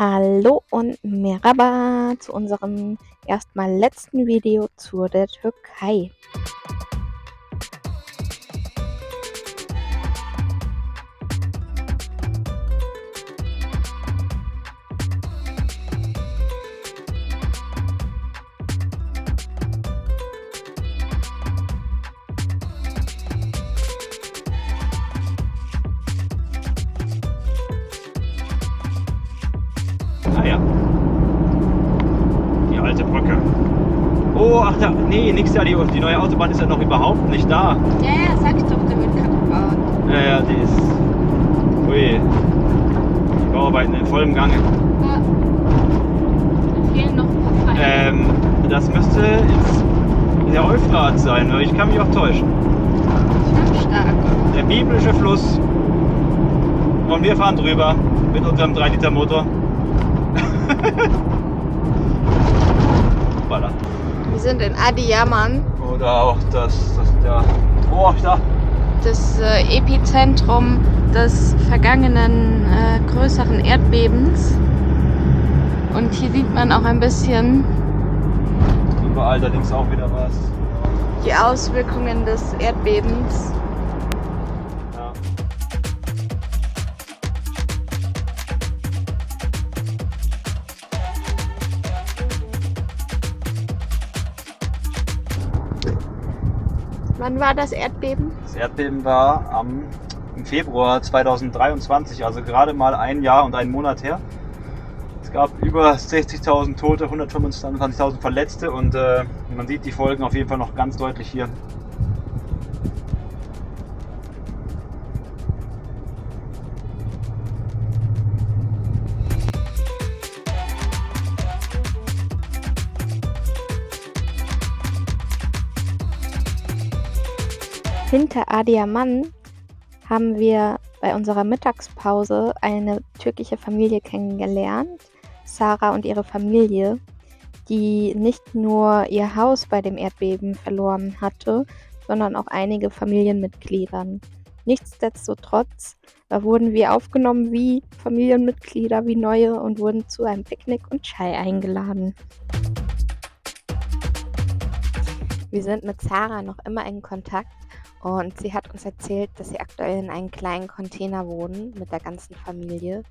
Hallo und Merhaba zu unserem erstmal letzten Video zu der Türkei. Ah ja. Die alte Brücke. Oh, ach da, nee, nix da, die neue Autobahn ist ja noch überhaupt nicht da. Ja, sag ich doch, der wird gerade gebaut. Ja, die ist... Ui. Die Bauarbeiten in vollem Gange. Ja. Da fehlen noch ein paar Pfeile. Das müsste jetzt der Euphrat sein, weil ich kann mich auch täuschen. Schon stark. Der biblische Fluss. Und wir fahren drüber mit unserem 3-Liter Motor. Voilà. Wir sind in Adıyaman, Oder auch ja. Oh, da. das Epizentrum des vergangenen größeren Erdbebens. Und hier sieht man auch ein bisschen Überall da links auch wieder was. die Auswirkungen des Erdbebens. Ja. Wann war das Erdbeben? Das Erdbeben war im Februar 2023, also gerade mal ein Jahr und einen Monat her. Es gab über 60.000 Tote, 125.000 Verletzte und man sieht die Folgen auf jeden Fall noch ganz deutlich hier. Hinter Adıyaman haben wir bei unserer Mittagspause eine türkische Familie kennengelernt, Sarah und ihre Familie, die nicht nur ihr Haus bei dem Erdbeben verloren hatte, sondern auch einige Familienmitgliedern. Nichtsdestotrotz wurden wir aufgenommen wie Familienmitglieder, wie neue und wurden zu einem Picknick und Chai eingeladen. Wir sind mit Sarah noch immer in Kontakt. Und sie hat uns erzählt, dass sie aktuell in einem kleinen Container wohnen mit der ganzen Familie,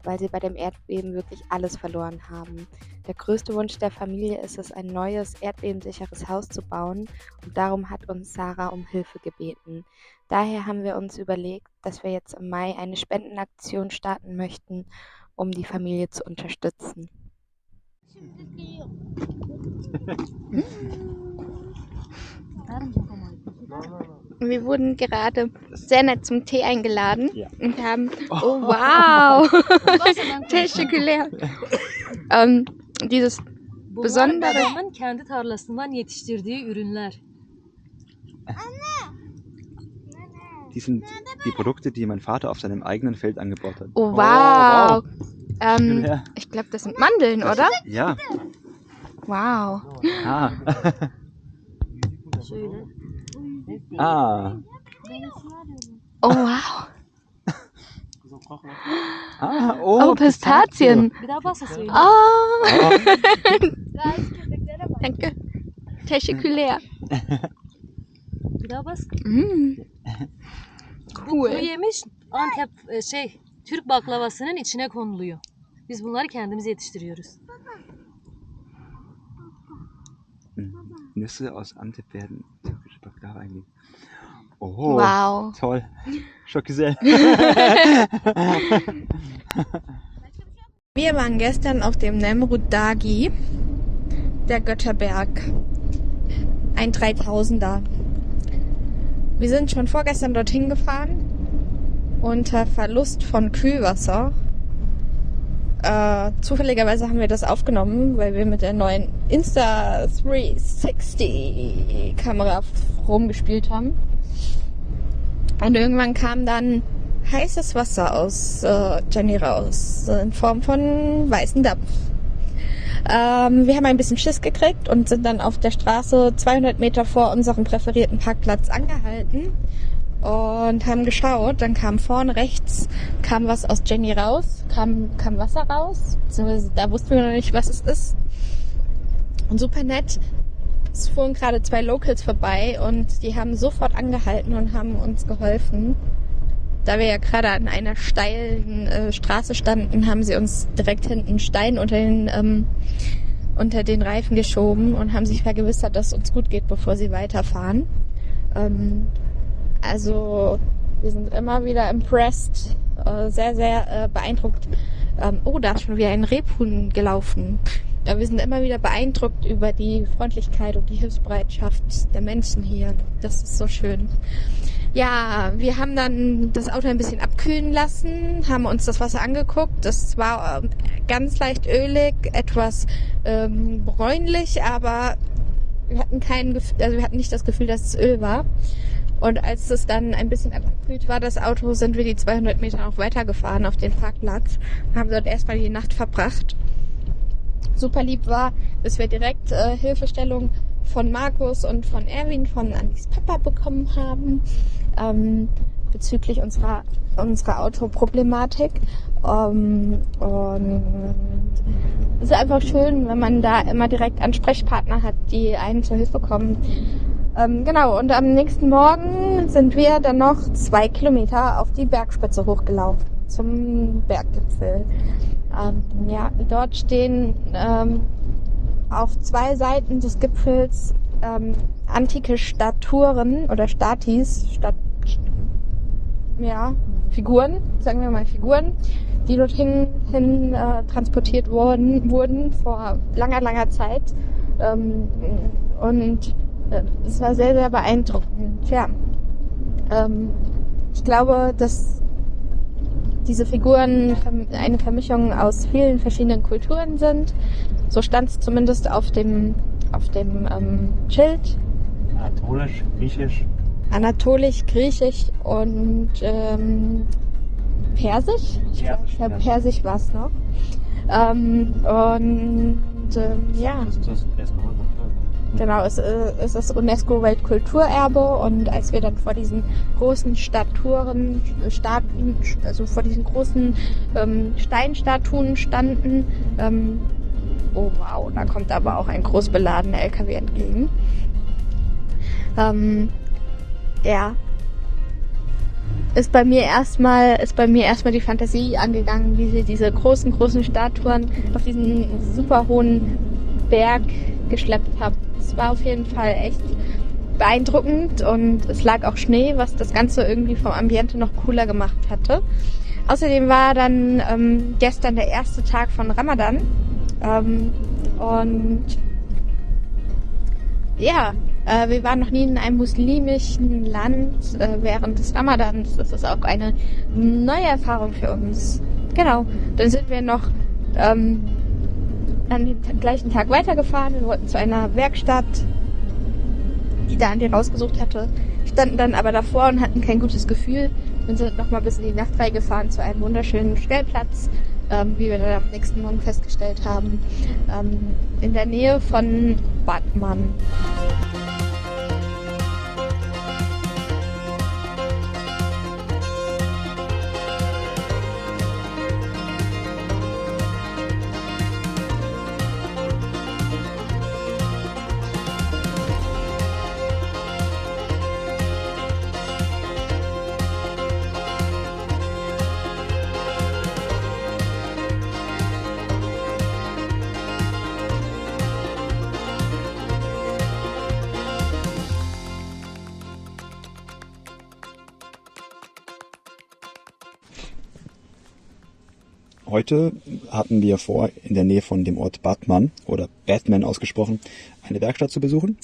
weil sie bei dem Erdbeben wirklich alles verloren haben. Der größte Wunsch der Familie ist es, ein neues erdbebensicheres Haus zu bauen und darum hat uns Sarah um Hilfe gebeten. Daher haben wir uns überlegt, dass wir jetzt im Mai eine Spendenaktion starten möchten, um die Familie zu unterstützen. Wir wurden gerade sehr nett zum Tee eingeladen und haben, oh wow, teşekkürler. Dieses besondere, Adamın kendi tarlasından yetiştirdiği ürünler. Die sind die Produkte, die mein Vater auf seinem eigenen Feld angebaut hat. oh wow. Ja. Ich glaube, das sind Mandeln, oder? Ja. Wow. Ah. Şöyle. Ah. Oh wow. Ah. Oh, Pistazien. Bir daha basa söyle. Oh. Danke. Teşekkürler. Bir daha bas. Cool. Kuru yemiş Antep Türk baklavasının içine konuluyor. Biz bunları kendimiz yetiştiriyoruz. Nüsse aus Antep werden türkische Baklava eingeben. Oh, Wow. toll. Çok güzel. Wir waren gestern auf dem Nemrut Dagi, der Götterberg. Ein 3000er. Wir sind schon vorgestern dorthin gefahren, unter Verlust von Kühlwasser. Zufälligerweise haben wir das aufgenommen, weil wir mit der neuen Insta360 Kamera rumgespielt haben. Und irgendwann kam dann heißes Wasser aus Jenny raus, in Form von weißem Dampf. Wir haben ein bisschen Schiss gekriegt und sind dann auf der Straße 200 Meter vor unserem präferierten Parkplatz angehalten und haben geschaut. Dann kam vorne rechts, kam was aus Jenny raus, kam Wasser raus. Beziehungsweise da wussten wir noch nicht, was es ist. Und super nett. Es fuhren gerade 2 Locals vorbei und die haben sofort angehalten und haben uns geholfen. Da wir ja gerade an einer steilen Straße standen, haben sie uns direkt hinten einen Stein unter den Reifen geschoben und haben sich vergewissert, dass es uns gut geht, bevor sie weiterfahren. Also wir sind immer wieder impressed, sehr, sehr beeindruckt. Da ist schon wieder ein Rebhuhn gelaufen. Ja, wir sind immer wieder beeindruckt über die Freundlichkeit und die Hilfsbereitschaft der Menschen hier. Das ist so schön. Ja, wir haben dann das Auto ein bisschen abkühlen lassen, haben uns das Wasser angeguckt. Das war ganz leicht ölig, etwas bräunlich, aber wir hatten nicht das Gefühl, dass es Öl war. Und als es dann ein bisschen abgekühlt war, das Auto, sind wir die 200 Meter noch weitergefahren auf den Parkplatz. Haben dort erstmal die Nacht verbracht. Super lieb war, dass wir direkt Hilfestellung von Markus und von Erwin, von Andis Papa bekommen haben, bezüglich unserer Autoproblematik. Und es ist einfach schön, wenn man da immer direkt Ansprechpartner hat, die einen zur Hilfe kommen. Genau, und am nächsten Morgen sind wir dann noch 2 Kilometer auf die Bergspitze hochgelaufen, zum Berggipfel. Dort stehen auf 2 Seiten des Gipfels antike Statuen oder Figuren, sagen wir mal Figuren, die dort hin transportiert wurden vor langer Zeit. Und es war sehr, sehr beeindruckend. Ja, ich glaube, dass diese Figuren eine Vermischung aus vielen verschiedenen Kulturen sind. So stand es zumindest auf dem Schild. Anatolisch, Griechisch und Persisch. Ich glaube, Persisch war es noch. Genau, es ist das UNESCO-Weltkulturerbe und als wir dann vor diesen großen vor diesen großen Steinstatuen standen, oh wow, da kommt aber auch ein groß beladener LKW entgegen. Ist bei mir erstmal die Fantasie angegangen, wie sie diese großen Statuen auf diesen super hohen Berg geschleppt haben. Es war auf jeden Fall echt beeindruckend und es lag auch Schnee, was das Ganze irgendwie vom Ambiente noch cooler gemacht hatte. Außerdem war dann gestern der erste Tag von Ramadan wir waren noch nie in einem muslimischen Land während des Ramadans. Das ist auch eine neue Erfahrung für uns. Genau, dann sind wir noch an dem gleichen Tag weitergefahren. Wir wollten zu einer Werkstatt, die da Andi rausgesucht hatte. Standen dann aber davor und hatten kein gutes Gefühl. Wir sind noch mal bis in die Nacht reingefahren zu einem wunderschönen Stellplatz, wie wir dann am nächsten Morgen festgestellt haben, in der Nähe von Batman. Heute hatten wir vor, in der Nähe von dem Ort Batman oder Batman ausgesprochen, eine Werkstatt zu besuchen.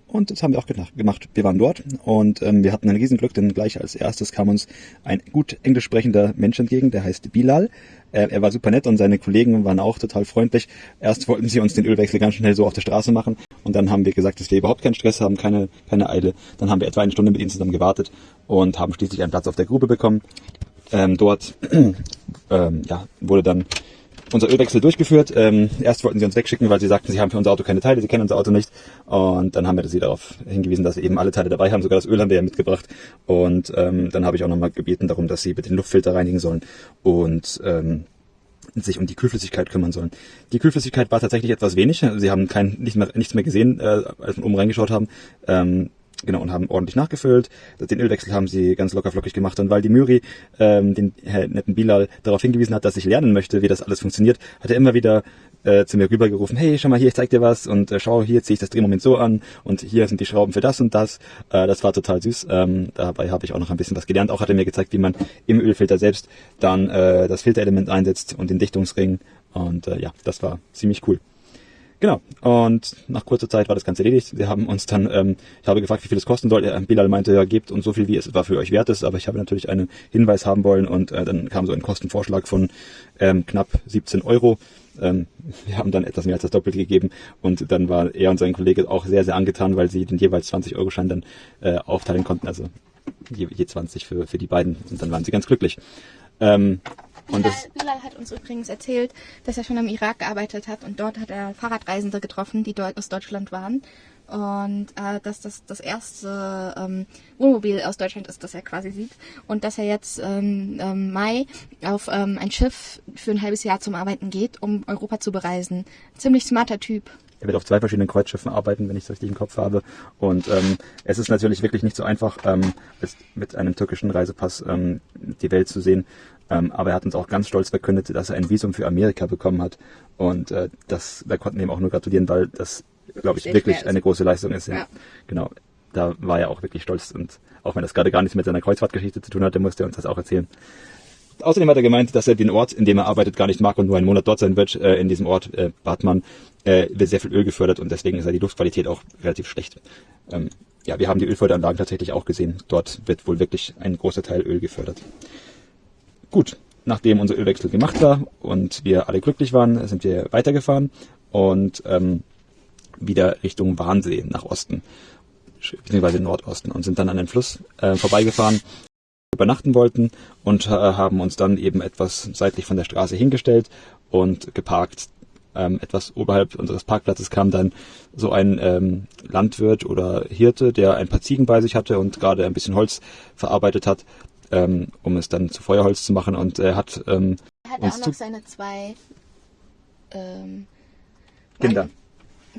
Und das haben wir auch gemacht. Wir waren dort und wir hatten ein Riesenglück, denn gleich als erstes kam uns ein gut englisch sprechender Mensch entgegen, der heißt Bilal. Er war super nett und seine Kollegen waren auch total freundlich. Erst wollten sie uns den Ölwechsel ganz schnell so auf der Straße machen und dann haben wir gesagt, dass wir überhaupt keinen Stress haben, keine Eile. Dann haben wir etwa eine Stunde mit ihnen zusammen gewartet und haben schließlich einen Platz auf der Grube bekommen. Dort wurde dann unser Ölwechsel durchgeführt. Erst wollten sie uns wegschicken, weil sie sagten, sie haben für unser Auto keine Teile, sie kennen unser Auto nicht. Und dann haben wir sie darauf hingewiesen, dass sie eben alle Teile dabei haben, sogar das Öl haben wir ja mitgebracht. Und dann habe ich auch nochmal gebeten darum, dass sie bitte den Luftfilter reinigen sollen und sich um die Kühlflüssigkeit kümmern sollen. Die Kühlflüssigkeit war tatsächlich etwas wenig. Sie haben nichts mehr gesehen, als wir oben reingeschaut haben. Genau, und haben ordentlich nachgefüllt. Den Ölwechsel haben sie ganz lockerflockig gemacht. Und weil die Müri den netten Bilal darauf hingewiesen hat, dass ich lernen möchte, wie das alles funktioniert, hat er immer wieder zu mir rübergerufen, hey, schau mal hier, ich zeig dir was und schau, hier ziehe ich das Drehmoment so an und hier sind die Schrauben für das und das. Das war total süß. Dabei habe ich auch noch ein bisschen was gelernt. Auch hat er mir gezeigt, wie man im Ölfilter selbst dann das Filterelement einsetzt und den Dichtungsring. Und ja, das war ziemlich cool. Genau, und nach kurzer Zeit war das Ganze erledigt. Wir haben uns dann, ich habe gefragt, wie viel es kosten soll. Bilal meinte, ja, gebt uns so viel, wie es etwa für euch wert ist. Aber ich habe natürlich einen Hinweis haben wollen und dann kam so ein Kostenvorschlag von knapp 17 Euro. Wir haben dann etwas mehr als das Doppelte gegeben und dann war er und sein Kollege auch sehr, sehr angetan, weil sie den jeweils 20-Euro-Schein dann aufteilen konnten. Also je 20 für die beiden und dann waren sie ganz glücklich. Bilal hat uns übrigens erzählt, dass er schon im Irak gearbeitet hat und dort hat er Fahrradreisende getroffen, die aus Deutschland waren. Und dass das erste Wohnmobil aus Deutschland ist, das er quasi sieht. Und dass er jetzt im Mai auf ein Schiff für ein halbes Jahr zum Arbeiten geht, um Europa zu bereisen. Ziemlich smarter Typ. Er wird auf 2 verschiedenen Kreuzschiffen arbeiten, wenn ich es richtig im Kopf habe. Und es ist natürlich wirklich nicht so einfach, mit einem türkischen Reisepass die Welt zu sehen. Aber er hat uns auch ganz stolz verkündet, dass er ein Visum für Amerika bekommen hat. Und da konnten wir ihm auch nur gratulieren, weil das, glaube ich, wirklich eine große Leistung ist. Ja. Genau, da war er auch wirklich stolz. Und auch wenn das gerade gar nichts mit seiner Kreuzfahrtgeschichte zu tun hatte, musste er uns das auch erzählen. Außerdem hat er gemeint, dass er den Ort, in dem er arbeitet, gar nicht mag und nur einen Monat dort sein wird. In diesem Ort, Batman, wird sehr viel Öl gefördert und deswegen ist die Luftqualität auch relativ schlecht. Ja, wir haben die Ölförderanlagen tatsächlich auch gesehen. Dort wird wohl wirklich ein großer Teil Öl gefördert. Gut, nachdem unser Ölwechsel gemacht war und wir alle glücklich waren, sind wir weitergefahren und wieder Richtung Warnsee nach Osten, beziehungsweise Nordosten und sind dann an den Fluss vorbeigefahren, übernachten wollten und haben uns dann eben etwas seitlich von der Straße hingestellt und geparkt. Etwas oberhalb unseres Parkplatzes kam dann so ein Landwirt oder Hirte, der ein paar Ziegen bei sich hatte und gerade ein bisschen Holz verarbeitet hat, um es dann zu Feuerholz zu machen. Und er hat Er hat auch noch seine 2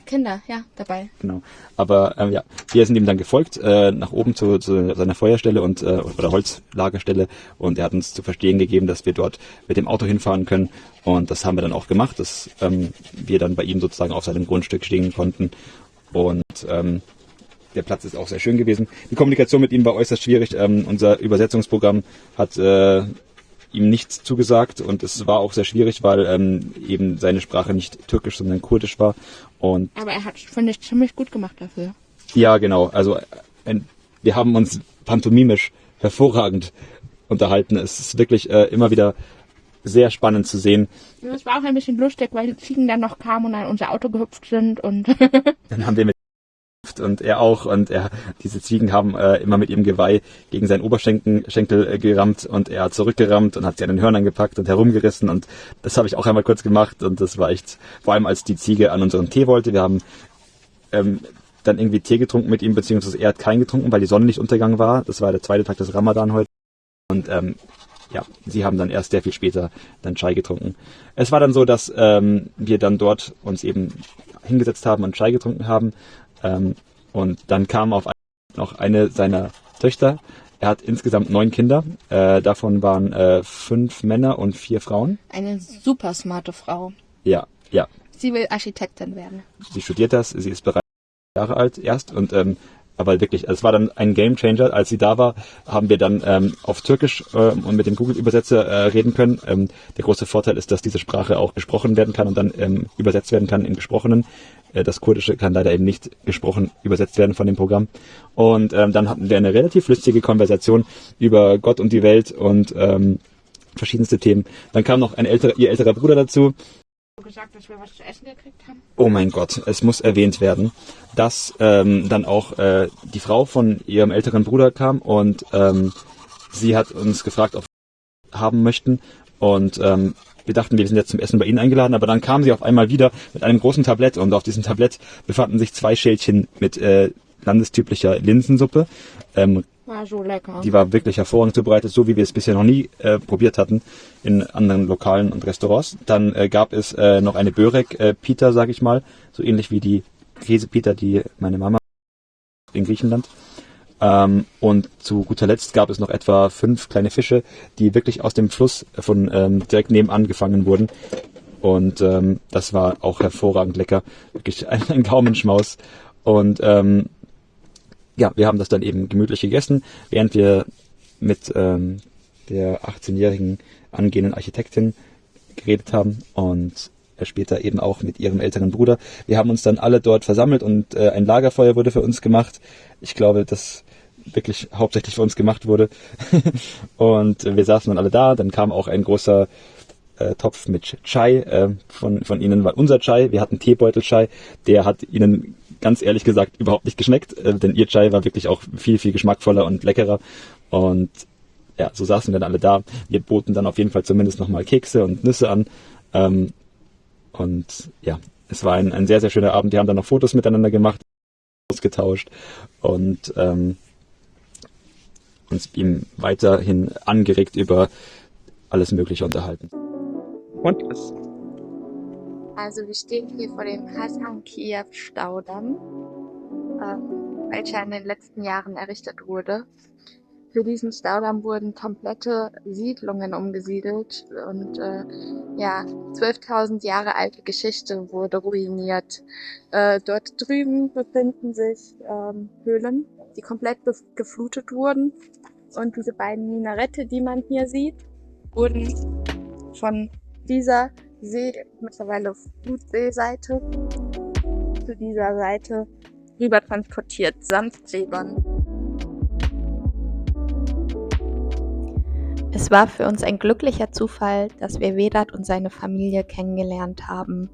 Kinder, ja, dabei. Genau. Aber ja, wir sind ihm dann gefolgt nach oben zu seiner Feuerstelle und oder Holzlagerstelle und er hat uns zu verstehen gegeben, dass wir dort mit dem Auto hinfahren können und das haben wir dann auch gemacht, dass wir dann bei ihm sozusagen auf seinem Grundstück stehen konnten und der Platz ist auch sehr schön gewesen. Die Kommunikation mit ihm war äußerst schwierig. Unser Übersetzungsprogramm hat ihm nichts zugesagt und es war auch sehr schwierig, weil eben seine Sprache nicht türkisch, sondern kurdisch war. Aber er hat, finde ich, ziemlich gut gemacht dafür. Ja, genau. Also wir haben uns pantomimisch hervorragend unterhalten. Es ist wirklich immer wieder sehr spannend zu sehen. Es war auch ein bisschen lustig, weil die Ziegen dann noch kamen und an unser Auto gehüpft sind und dann haben wir mit und er auch und diese Ziegen haben immer mit ihrem Geweih gegen seinen Oberschenkel gerammt und er hat zurückgerammt und hat sie an den Hörnern gepackt und herumgerissen und das habe ich auch einmal kurz gemacht und das war echt, vor allem als die Ziege an unseren Tee wollte, wir haben dann irgendwie Tee getrunken mit ihm, beziehungsweise er hat keinen getrunken, weil die Sonne nicht untergegangen war, das war der 2. Tag des Ramadan heute und ja, sie haben dann erst sehr viel später dann Chai getrunken. Es war dann so, dass wir dann dort uns eben hingesetzt haben und Chai getrunken haben. Und dann kam auf noch eine seiner Töchter. Er hat insgesamt 9 Kinder. Davon waren 5 Männer und 4 Frauen. Eine super smarte Frau. Ja. Sie will Architektin werden. Sie studiert das. Sie ist bereits Jahre alt erst und aber wirklich, es war dann ein Gamechanger. Als sie da war, haben wir dann auf Türkisch und mit dem Google-Übersetzer reden können. Der große Vorteil ist, dass diese Sprache auch gesprochen werden kann und dann übersetzt werden kann im Gesprochenen. Das Kurdische kann leider eben nicht übersetzt werden von dem Programm. Und dann hatten wir eine relativ lustige Konversation über Gott und die Welt und verschiedenste Themen. Dann kam noch ihr älterer Bruder dazu. Gesagt, dass wir was zu essen gekriegt haben. Oh mein Gott, es muss erwähnt werden, dass dann auch die Frau von ihrem älteren Bruder kam und sie hat uns gefragt, ob wir haben möchten Und wir dachten, wir sind jetzt zum Essen bei ihnen eingeladen, aber dann kamen sie auf einmal wieder mit einem großen Tablett und auf diesem Tablett befanden sich 2 Schälchen mit landestypischer Linsensuppe. War so lecker. Die war wirklich hervorragend zubereitet, so wie wir es bisher noch nie probiert hatten in anderen Lokalen und Restaurants. Dann gab es noch eine Börek-Pita, sag ich mal, so ähnlich wie die Käsepita, die meine Mama in Griechenland. Und zu guter Letzt gab es noch etwa 5 kleine Fische, die wirklich aus dem Fluss von direkt nebenan gefangen wurden. Und das war auch hervorragend lecker. Wirklich ein Gaumenschmaus. Und ja, wir haben das dann eben gemütlich gegessen, während wir mit der 18-jährigen angehenden Architektin geredet haben und später eben auch mit ihrem älteren Bruder. Wir haben uns dann alle dort versammelt und ein Lagerfeuer wurde für uns gemacht. Ich glaube, das wirklich hauptsächlich für uns gemacht wurde. Und wir saßen dann alle da. Dann kam auch ein großer Topf mit Chai. Von ihnen war unser Chai. Wir hatten Teebeutel-Chai. Der hat ihnen ganz ehrlich gesagt überhaupt nicht geschmeckt, denn ihr Chai war wirklich auch viel, viel geschmackvoller und leckerer. Und ja, so saßen wir dann alle da. Wir boten dann auf jeden Fall zumindest nochmal Kekse und Nüsse an. Und ja, es war ein sehr, sehr schöner Abend. Wir haben dann noch Fotos miteinander gemacht, ausgetauscht und uns ihm weiterhin angeregt über alles Mögliche unterhalten. Und es. Also wir stehen hier vor dem Hasan-Kiev-Staudamm, welcher in den letzten Jahren errichtet wurde. Für diesen Staudamm wurden komplette Siedlungen umgesiedelt und ja, 12.000 Jahre alte Geschichte wurde ruiniert. Dort drüben befinden sich Höhlen, die komplett geflutet wurden. Und diese beiden Minarette, die man hier sieht, wurden von dieser mittlerweile Flutseeseite zu dieser Seite rüber transportiert, Sandgräbern. Es war für uns ein glücklicher Zufall, dass wir Vedat und seine Familie kennengelernt haben.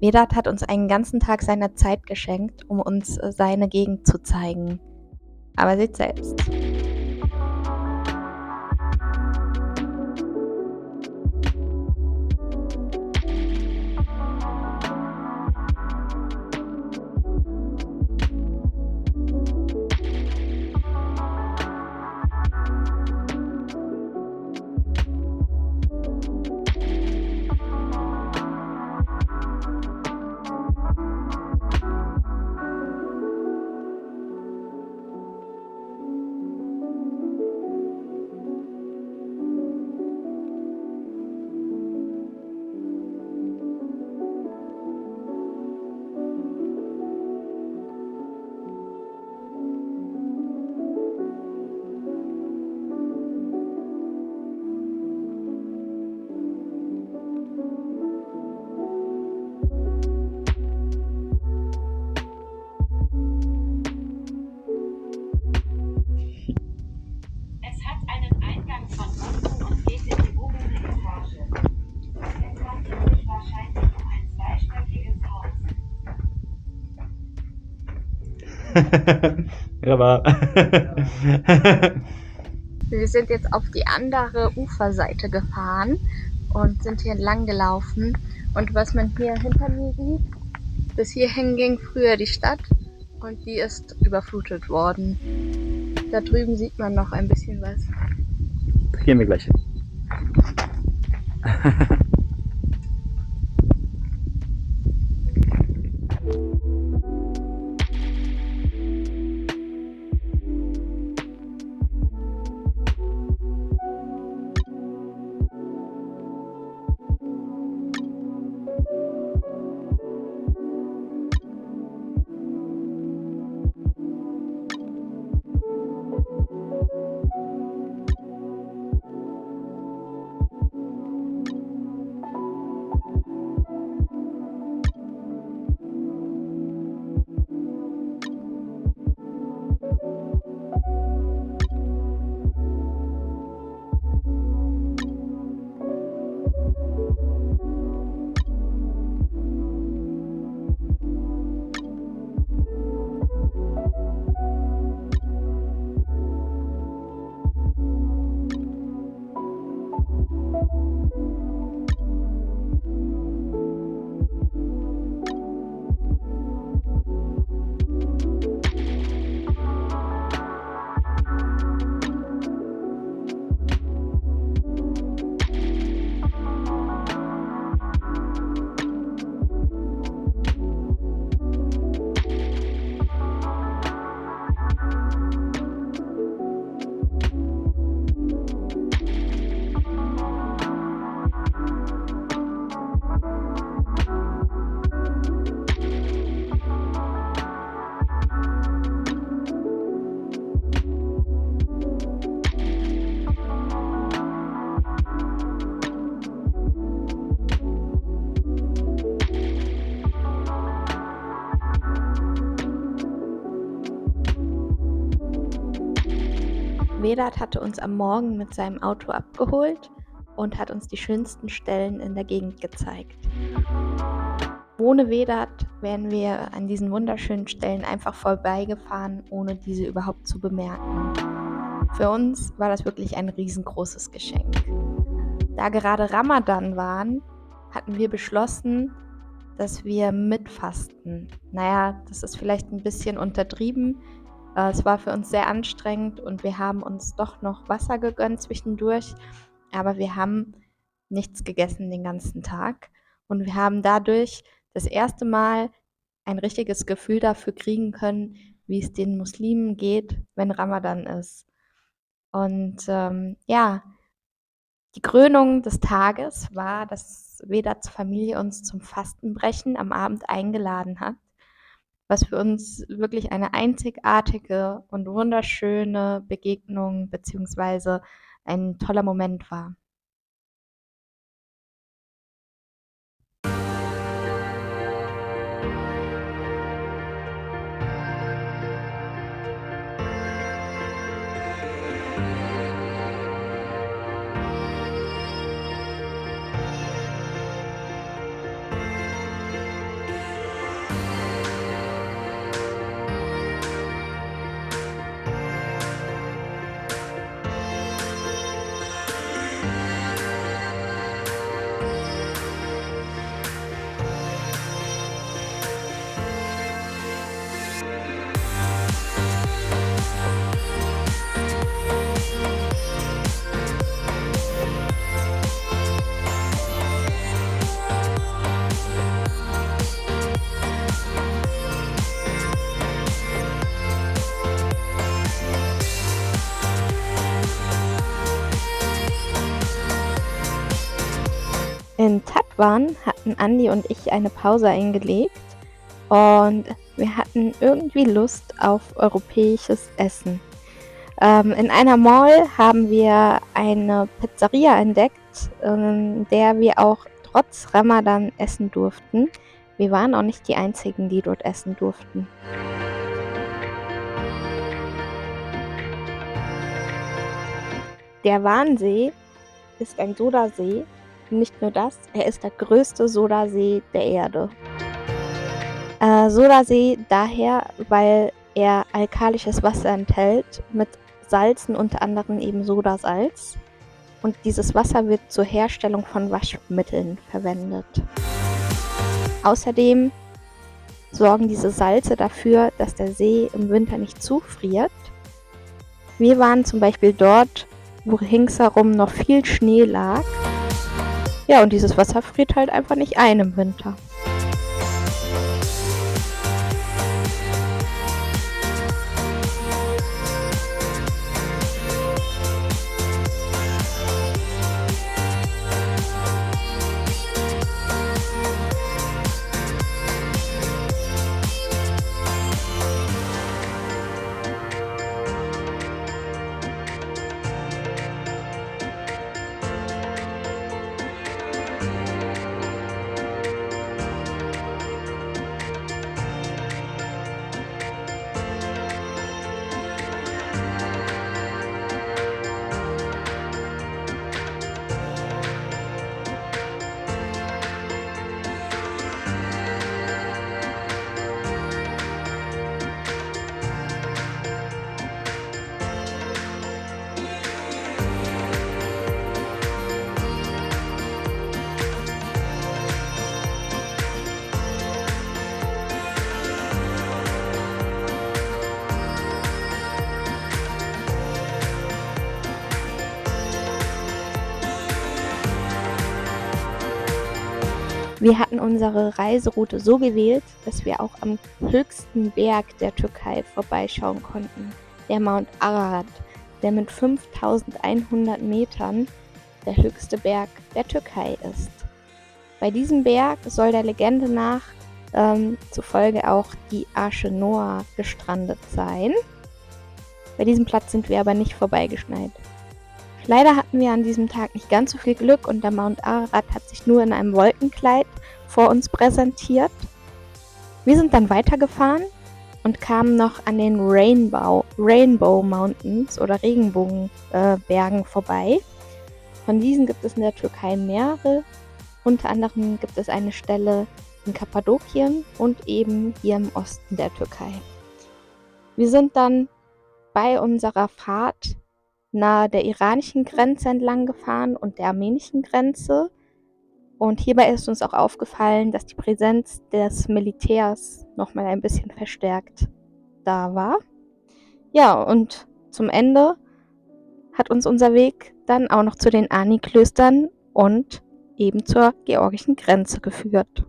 Vedat hat uns einen ganzen Tag seiner Zeit geschenkt, um uns seine Gegend zu zeigen. Aber seht selbst. Aber Wir sind jetzt auf die andere Uferseite gefahren und sind hier entlang gelaufen. Und was man hier hinter mir sieht, bis hierhin ging früher die Stadt und die ist überflutet worden. Da drüben sieht man noch ein bisschen was. Da gehen wir gleich hin. Vedat hatte uns am Morgen mit seinem Auto abgeholt und hat uns die schönsten Stellen in der Gegend gezeigt. Ohne Vedat wären wir an diesen wunderschönen Stellen einfach vorbeigefahren, ohne diese überhaupt zu bemerken. Für uns war das wirklich ein riesengroßes Geschenk. Da gerade Ramadan waren, hatten wir beschlossen, dass wir mitfasten. Naja, das ist vielleicht ein bisschen untertrieben. Es war für uns sehr anstrengend und wir haben uns doch noch Wasser gegönnt zwischendurch, aber wir haben nichts gegessen den ganzen Tag und wir haben dadurch das erste Mal ein richtiges Gefühl dafür kriegen können, wie es den Muslimen geht, wenn Ramadan ist. Und ja, die Krönung des Tages war, dass Vedats Familie uns zum Fastenbrechen am Abend eingeladen hat, was für uns wirklich eine einzigartige und wunderschöne Begegnung bzw. ein toller Moment war. In Tatwan hatten Andi und ich eine Pause eingelegt und wir hatten irgendwie Lust auf europäisches Essen. In einer Mall haben wir eine Pizzeria entdeckt, in der wir auch trotz Ramadan essen durften. Wir waren auch nicht die Einzigen, die dort essen durften. Der Wansee ist ein Sodasee. Nicht nur das, er ist der größte Sodasee der Erde. Sodasee daher, weil er alkalisches Wasser enthält, mit Salzen, unter anderem eben Sodasalz. Und dieses Wasser wird zur Herstellung von Waschmitteln verwendet. Außerdem sorgen diese Salze dafür, dass der See im Winter nicht zufriert. Wir waren zum Beispiel dort, wo ringsherum noch viel Schnee lag. Ja, und dieses Wasser friert halt einfach nicht ein im Winter. Wir hatten unsere Reiseroute so gewählt, dass wir auch am höchsten Berg der Türkei vorbeischauen konnten, der Mount Ararat, der mit 5100 Metern der höchste Berg der Türkei ist. Bei diesem Berg soll der Legende nach zufolge auch die Arche Noah gestrandet sein. Bei diesem Platz sind wir aber nicht vorbeigeschneit. Leider hatten wir an diesem Tag nicht ganz so viel Glück und der Mount Ararat hat sich nur in einem Wolkenkleid vor uns präsentiert. Wir sind dann weitergefahren und kamen noch an den Rainbow Mountains oder Regenbogenbergen vorbei. Von diesen gibt es in der Türkei mehrere. Unter anderem gibt es eine Stelle in Kappadokien und eben hier im Osten der Türkei. Wir sind dann bei unserer Fahrt nahe der iranischen Grenze entlang gefahren und der armenischen Grenze. Und hierbei ist uns auch aufgefallen, dass die Präsenz des Militärs nochmal ein bisschen verstärkt da war. Ja, und zum Ende hat uns unser Weg dann auch noch zu den Ani-Klöstern und eben zur georgischen Grenze geführt.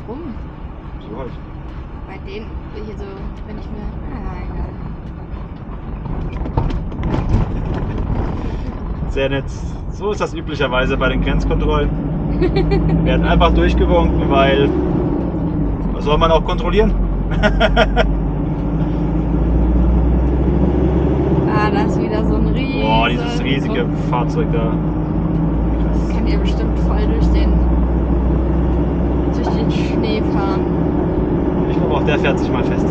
Warum? So halt. Bei denen hier so, wenn ich mir. Egal. Sehr nett. So ist das üblicherweise bei den Grenzkontrollen. Werden einfach durchgewunken, weil was soll man auch kontrollieren? Da ist wieder so ein Boah, dieses riesige Fahrzeug da. Kann ihr bestimmt voll durch den Schnee fahren. Ich glaube auch, der fährt sich mal fest.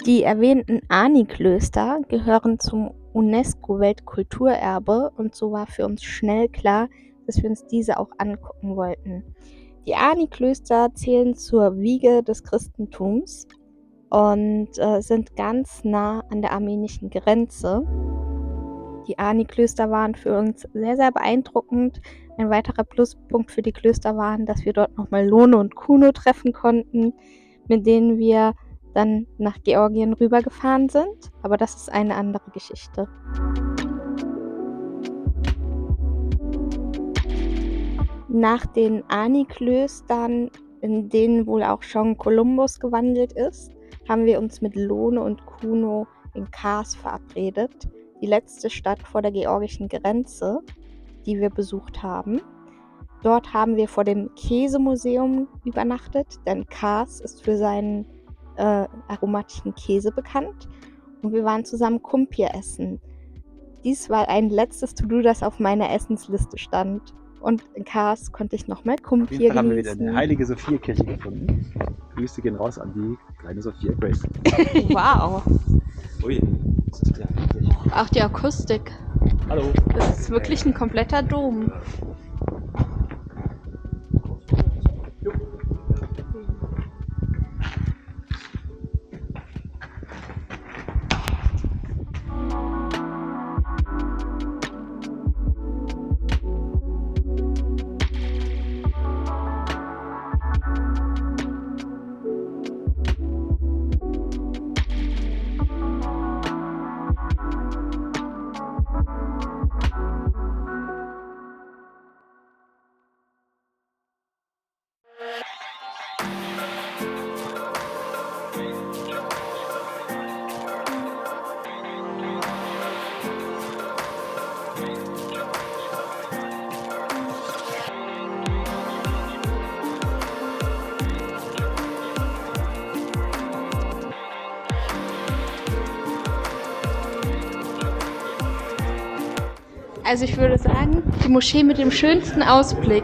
Die erwähnten Ani-Klöster gehören zum UNESCO-Weltkulturerbe und so war für uns schnell klar, dass wir uns diese auch angucken wollten. Die Ani-Klöster zählen zur Wiege des Christentums und sind ganz nah an der armenischen Grenze. Die Ani-Klöster waren für uns sehr, sehr beeindruckend. Ein weiterer Pluspunkt für die Klöster waren, dass wir dort nochmal Lone und Kuno treffen konnten, mit denen wir dann nach Georgien rübergefahren sind. Aber das ist eine andere Geschichte. Nach den Ani-Klöstern, in denen wohl auch schon Kolumbus gewandelt ist, haben wir uns mit Lone und Kuno in Kars verabredet, die letzte Stadt vor der georgischen Grenze, die wir besucht haben. Dort haben wir vor dem Käsemuseum übernachtet, denn Kars ist für seinen aromatischen Käse bekannt. Und wir waren zusammen Kumpir essen. Dies war ein letztes To-Do, das auf meiner Essensliste stand. Und in Kars konnte ich nochmal Kumpir genießen. Haben wir wieder eine heilige Sophia-Kirche gefunden. Grüße gehen raus an die kleine Sophia Grace. Wow. Ui, das ist ja wirklich. Auch die Akustik. Hallo. Das ist wirklich ein kompletter Dom. Also ich würde sagen, die Moschee mit dem schönsten Ausblick.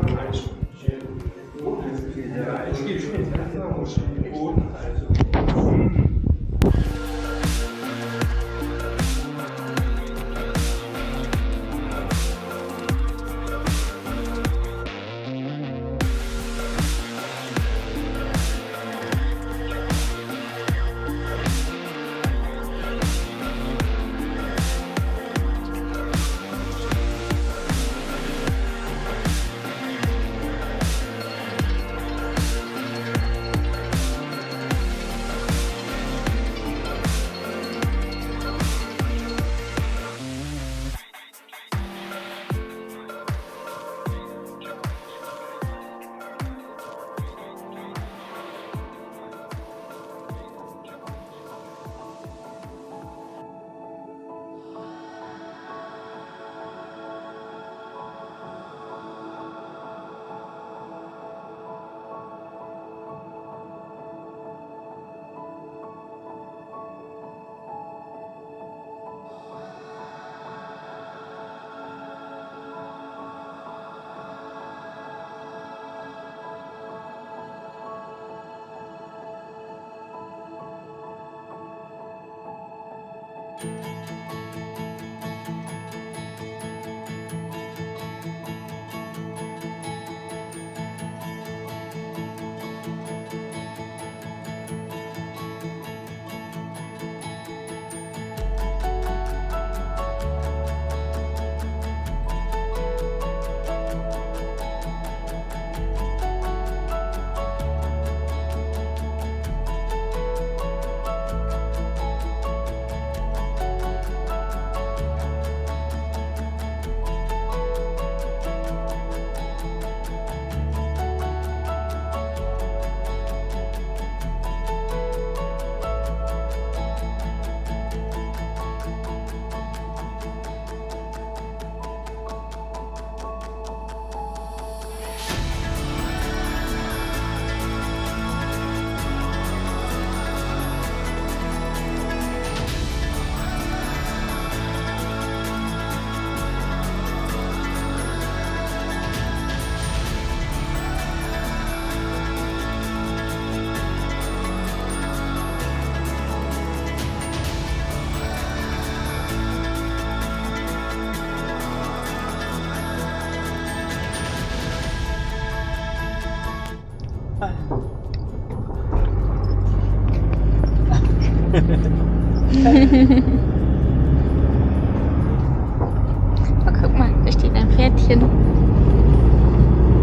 Oh, guck mal, da steht ein Pferdchen.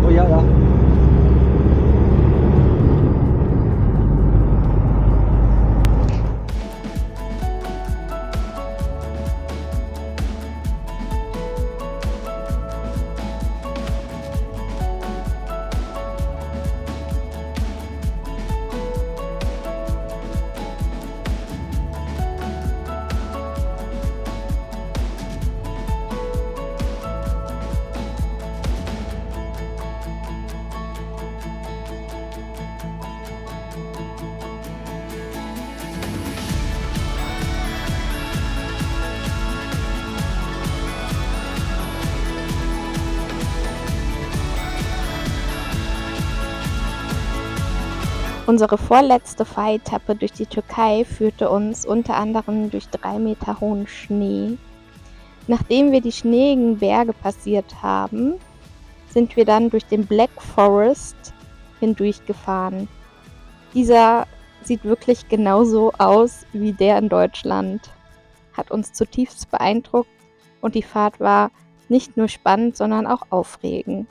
Oh ja, ja. Unsere vorletzte Fahretappe durch die Türkei führte uns unter anderem durch 3 Meter hohen Schnee. Nachdem wir die schneeigen Berge passiert haben, sind wir dann durch den Black Forest hindurchgefahren. Dieser sieht wirklich genauso aus wie der in Deutschland. Hat uns zutiefst beeindruckt und die Fahrt war nicht nur spannend, sondern auch aufregend.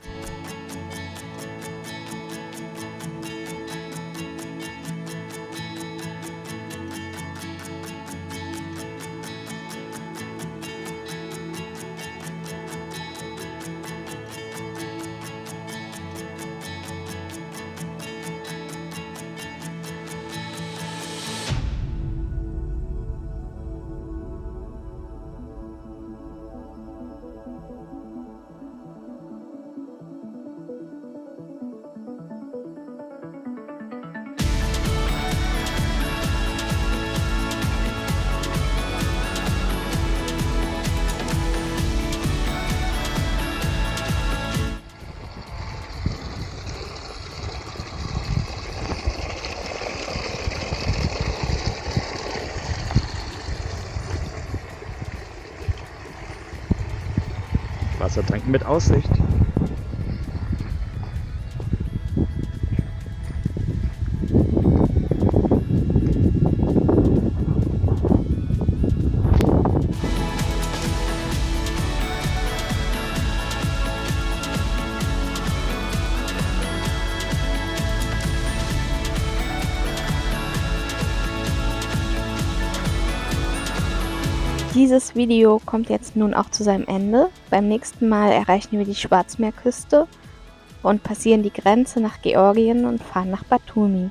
Wasser trinken mit Aussicht. Dieses Video kommt jetzt nun auch zu seinem Ende. Beim nächsten Mal erreichen wir die Schwarzmeerküste und passieren die Grenze nach Georgien und fahren nach Batumi.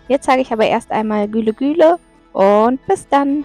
Jetzt sage ich aber erst einmal Güle Güle und bis dann!